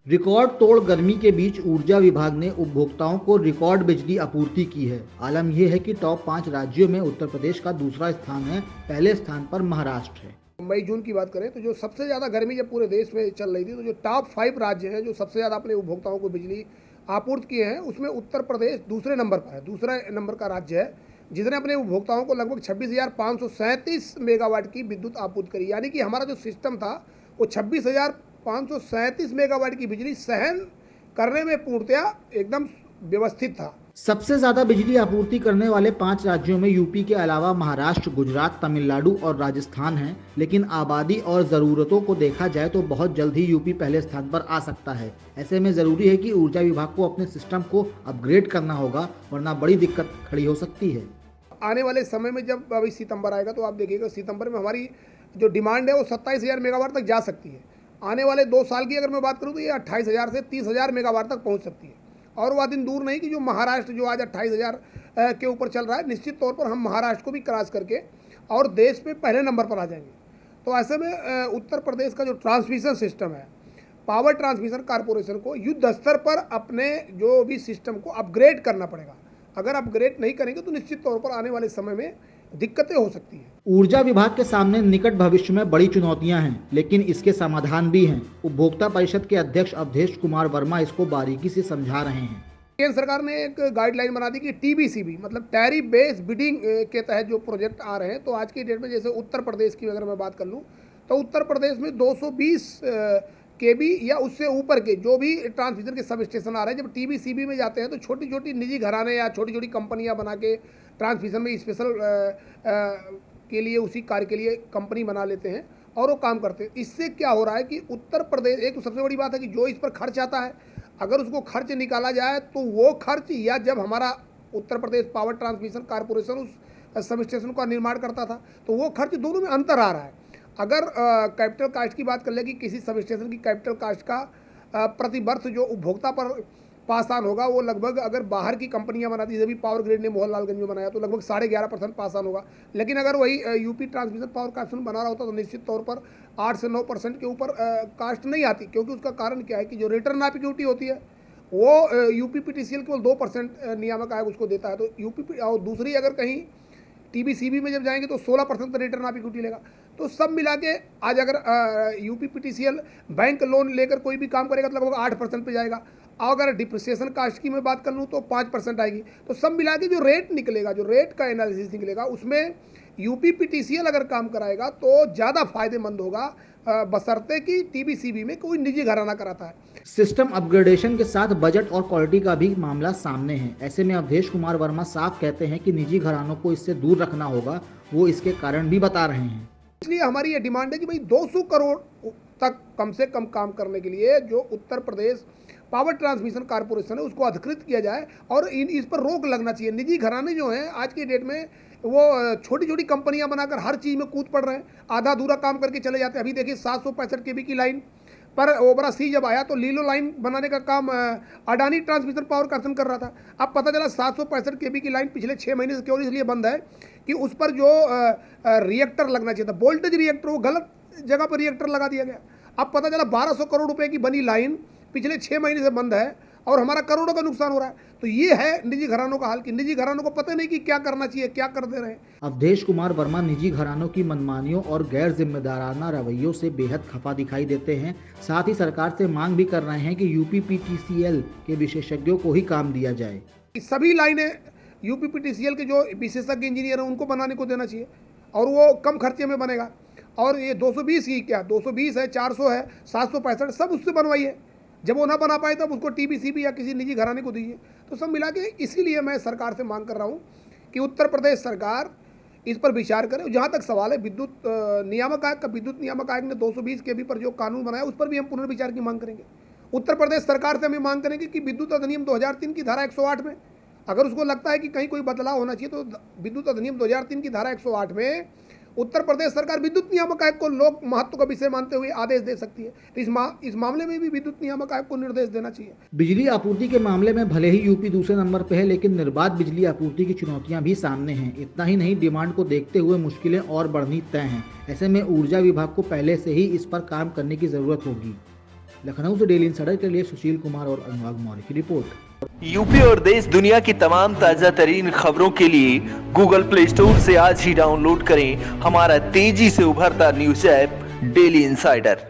Record तोड़ गर्मी के बीच ऊर्जा विभाग ने उपभोक्ताओं को रिकॉर्ड बिजली आपूर्ति की है। आलम यह है कि टॉप 5 राज्यों में उत्तर प्रदेश का दूसरा स्थान है, पहले स्थान पर महाराष्ट्र है। मई जून की बात करें तो जो सबसे ज़्यादा गर्मी जब पूरे देश में चल रही थी तो जो टॉप 5 राज्य हैं जो सबसे ज़्यादा अपने उपभोक्ताओं को बिजली आपूर्ति किए हैं उसमें उत्तर प्रदेश दूसरे नंबर पर है। दूसरे नंबर का राज्य है जिसने अपने उपभोक्ताओं को लगभग 26,537 मेगावाट की विद्युत आपूर्ति करी। यानी कि हमारा जो सिस्टम था वो 26,537 मेगावाट की बिजली सहन करने में पूर्णतया एकदम व्यवस्थित था। सबसे ज्यादा बिजली आपूर्ति करने वाले 5 राज्यों में यूपी के अलावा महाराष्ट्र, गुजरात, तमिलनाडु और राजस्थान हैं। लेकिन आबादी और ज़रूरतों को देखा जाए तो बहुत जल्द ही यूपी पहले स्थान पर आ सकता है। ऐसे में ज़रूरी है कि ऊर्जा विभाग को अपने सिस्टम को अपग्रेड करना होगा, वरना बड़ी दिक्कत खड़ी हो सकती है। आने वाले समय में जब अभी सितंबर आएगा तो आप देखिएगा सितंबर में हमारी जो डिमांड है वो 27,000 मेगावाट तक जा सकती है। आने वाले 2 साल की अगर मैं बात करूँ तो ये 28,000 से 30,000 मेगावाट तक पहुँच सकती है। और वह दिन दूर नहीं कि जो महाराष्ट्र जो आज 28,000 के ऊपर चल रहा है, निश्चित तौर पर हम महाराष्ट्र को भी क्रॉस करके और देश में पहले नंबर पर आ जाएंगे। तो ऐसे में उत्तर प्रदेश का जो ट्रांसमिशन सिस्टम है, पावर ट्रांसमिशन कॉरपोरेशन को युद्ध स्तर पर अपने जो भी सिस्टम को अपग्रेड करना पड़ेगा। अगर अपग्रेड नहीं करेंगे तो निश्चित तौर पर आने वाले समय में दिक्कतें हो सकती हैं। ऊर्जा विभाग के सामने निकट भविष्य में बड़ी चुनौतियां हैं, लेकिन इसके समाधान भी हैं। उपभोक्ता परिषद के अध्यक्ष अवधेश कुमार वर्मा इसको बारीकी से समझा रहे हैं। केंद्र सरकार ने एक गाइडलाइन बना दी कि टीबीसीबी मतलब टैरिफ बेस्ड बिडिंग के तहत जो प्रोजेक्ट आ रहे हैं, तो आज की डेट में जैसे उत्तर प्रदेश की अगर मैं बात कर लूँ तो उत्तर प्रदेश में 220 केबी या उससे ऊपर के जो भी ट्रांसमिशन के सब स्टेशन आ रहे हैं, जब टीबीसीबी में जाते हैं तो छोटी छोटी निजी घराने या छोटी छोटी कंपनियां बना के ट्रांसमिशन में स्पेशल के लिए उसी कार्य के लिए कंपनी बना लेते हैं और वो काम करते हैं। इससे क्या हो रहा है कि उत्तर प्रदेश, एक तो सबसे बड़ी बात है कि जो इस पर खर्च आता है, अगर उसको खर्च निकाला जाए तो वो खर्च, या जब हमारा Uttar Pradesh power transmission corporation उस सब स्टेशन का निर्माण करता था तो वो खर्च दोनों में अंतर आ रहा है। अगर कैपिटल कास्ट की बात कर ले कि किसी सब स्टेशन की कैपिटल कास्ट का प्रति वर्ष जो उपभोक्ता पर पास ऑन होगा वो लगभग, अगर बाहर की कंपनियां बनाती जैसे भी पावर ग्रिड ने मोहनलालगंज में बनाया तो लगभग 11.5% पास ऑन होगा। लेकिन अगर वही यूपी ट्रांसमिशन पावर कॉर्पोरेशन बना रहा होता तो निश्चित तौर पर 8 से 9% के ऊपर कास्ट नहीं आती। क्योंकि उसका कारण क्या है कि जो रिटर्न ऑफ इक्विटी होती है वो यूपीपीटीसीएल केवल 2% नियामक आयोग उसको देता है। तो यूपी और दूसरी अगर कहीं टीबीसीबी में जब जाएंगे तो 16% का रिटर्न ऑफ इक्विटी लेगा। तो सब मिला के आज अगर यूपीपीटीसीएल बैंक लोन लेकर कोई भी काम करेगा तो लगभग 8% पे जाएगा। और अगर डिप्रिसिएशन कास्ट की मैं बात कर लूँ तो 5% आएगी। तो सब मिला के जो रेट निकलेगा, जो रेट का एनालिसिस निकलेगा, उसमें यूपीपीटीसीएल अगर काम कराएगा तो ज़्यादा फायदेमंद होगा, बशर्ते कि टीबीसीबी में कोई निजी घराना कराता है। सिस्टम अपग्रेडेशन के साथ बजट और क्वालिटी का भी मामला सामने है। ऐसे में अवधेश कुमार वर्मा साफ कहते हैं कि निजी घरानों को इससे दूर रखना होगा। वो इसके कारण भी बता रहे हैं। इसलिए हमारी ये डिमांड है कि भाई 200 करोड़ तक कम से कम काम करने के लिए जो Uttar Pradesh power transmission corporation है उसको अधिकृत किया जाए और इस पर रोक लगना चाहिए। निजी घराने जो हैं आज की डेट में वो छोटी छोटी कंपनियां बनाकर हर चीज़ में कूद पड़ रहे हैं, आधा अधूरा काम करके चले जाते हैं। अभी देखिए 765 केबी की लाइन पर ओबरा सी जब आया तो लीलो लाइन बनाने का काम अडानी ट्रांसमिशन पावर कॉर्पोरेशन कर रहा था। अब पता चला 765 केबी की लाइन पिछले 6 महीने से केवल इसलिए बंद है कि उस पर जो रिएक्टर लगना चाहिए था, वोल्टेज रिएक्टर, वो गलत जगह पर रिएक्टर लगा दिया गया। अब पता चला 1200 करोड़ रुपए की बनी लाइन पिछले 6 महीने से बंद है और हमारा करोड़ों का नुकसान हो रहा है। तो ये है निजी घरानों का हाल कि निजी घरानों को पता नहीं कि क्या करना चाहिए, क्या कर दे रहे हैं। अवधेश कुमार वर्मा निजी घरानों की मनमानियों और गैर जिम्मेदाराना रवैयों से बेहद खफा दिखाई देते हैं। साथ ही सरकार से मांग भी कर रहे हैं कि यूपीपीटीसीएल के विशेषज्ञों को ही काम दिया जाए। सभी लाइनें यूपीपीटीसीएल के जो विशेषज्ञ इंजीनियर हैं उनको बनाने को देना चाहिए और वो कम खर्चे में बनेगा। और ये 220 ही क्या, 220 है, 400 है, 765, सब उससे बनवाइए। जब वो ना बना पाए तब उसको टीबीसीबी या किसी निजी घराने को दीजिए। तो सब मिला के इसीलिए मैं सरकार से मांग कर रहा हूँ कि उत्तर प्रदेश सरकार इस पर विचार करे। जहाँ तक सवाल है विद्युत नियामक आयोग का, विद्युत नियामक आयोग ने 220 केबी पर जो कानून बनाया उस पर भी हम पुनर्विचार की मांग करेंगे। उत्तर प्रदेश सरकार से हम मांग करेंगे कि विद्युत अधिनियम 2003 की धारा 108 में अगर उसको लगता है कि कहीं कोई बदलाव होना चाहिए तो विद्युत अधिनियम 2003 की धारा 108 में उत्तर प्रदेश सरकार विद्युत नियामक आयोग को लोक महत्व का विषय मानते हुए आदेश दे सकती है। तो इस मामले में भी विद्युत नियामक आयोग को निर्देश देना चाहिए। बिजली आपूर्ति के मामले में भले ही यूपी दूसरे नंबर पर है, लेकिन निर्बाध बिजली आपूर्ति की चुनौतियां भी सामने हैं। इतना ही नहीं, डिमांड को देखते हुए मुश्किलें और बढ़नी तय हैं। ऐसे में ऊर्जा विभाग को पहले से ही इस पर काम करने की जरूरत होगी। लखनऊ से डेली इंसाइडर के लिए सुशील कुमार और अनुराग मौर्य की रिपोर्ट। यूपी और देश दुनिया की तमाम ताजा तरीन खबरों के लिए गूगल प्ले स्टोर से आज ही डाउनलोड करें हमारा तेजी से उभरता न्यूज ऐप डेली इंसाइडर।